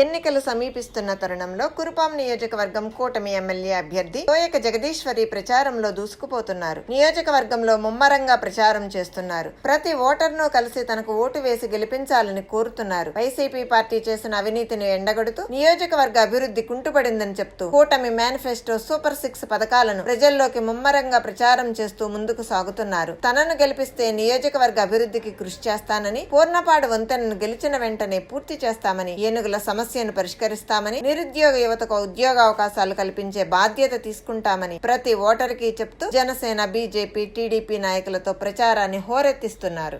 ఎన్నికలు సమీపిస్తున్న తరుణంలో కురుపాం నియోజకవర్గం కూటమి ఎమ్మెల్యే అభ్యర్థి తోయక జగదీశ్వరి ప్రచారంలో దూసుకుపోతున్నారు. నియోజకవర్గంలో ముమ్మరంగా ప్రచారం చేస్తున్నారు. ప్రతి ఓటర్ను కలిసి తనకు ఓటు వేసి గెలిపించాలని కోరుతున్నారు. వైసీపీ పార్టీ చేసిన అవినీతిని ఎండగడుతూ నియోజకవర్గ అభివృద్ధి కుంటుపడిందని చెప్తూ కూటమి మేనిఫెస్టో సూపర్ 6 పథకాలను ప్రజల్లోకి ముమ్మరంగా ప్రచారం చేస్తూ ముందుకు సాగుతున్నారు. తనను గెలిపిస్తే నియోజకవర్గ అభివృద్ధికి కృషి చేస్తానని, పూర్ణపాడు వంతెనను గెలిచిన వెంటనే పూర్తి చేస్తామని, ఏనుగుల సమస్యను పరిష్కరిస్తామని, నిరుద్యోగ యువతకు ఉద్యోగ అవకాశాలు కల్పించే బాధ్యత తీసుకుంటామని ప్రతి ఓటర్కి చెప్తూ జనసేన, బీజేపీ, టీడీపీ నాయకులతో ప్రచారాన్ని హోరెత్తిస్తున్నారు.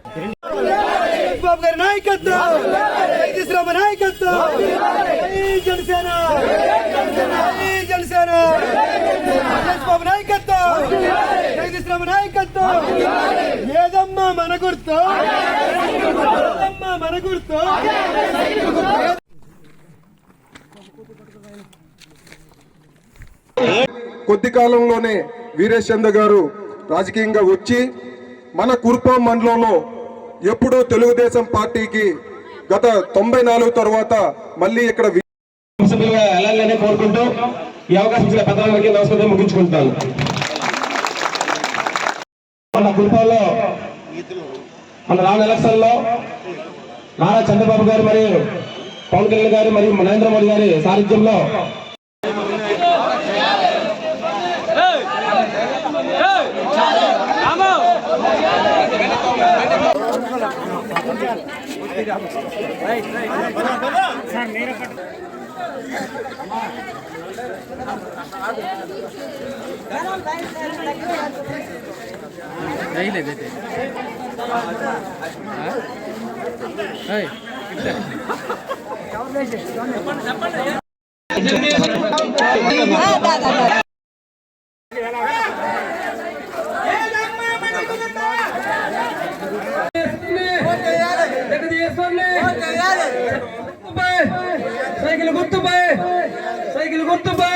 కొద్ది కాలంలోనే వీరేష్ చంద్ర గారు రాజకీయంగా వచ్చి మన కురుపాం మండలంలో ఎప్పుడూ తెలుగుదేశం పార్టీకి గత 94 తర్వాత మళ్ళీ ఇక్కడ వెళ్ళాలని కోరుకుంటూ ఈ అవకాశం ఇచ్చిన పెద్దలందరికీ నమస్కారం ముగించుకుంటాను. మన కురుపాంలో మన రానున్న ఎలక్షన్ లో నారా చంద్రబాబు గారు మరియు పవన్ కళ్యాణ్ గారు మరియు నరేంద్ర మోడీ గారి సారథ్యంలో సైకిల్ గుర్తుపై సైకిల్ గుర్తుపై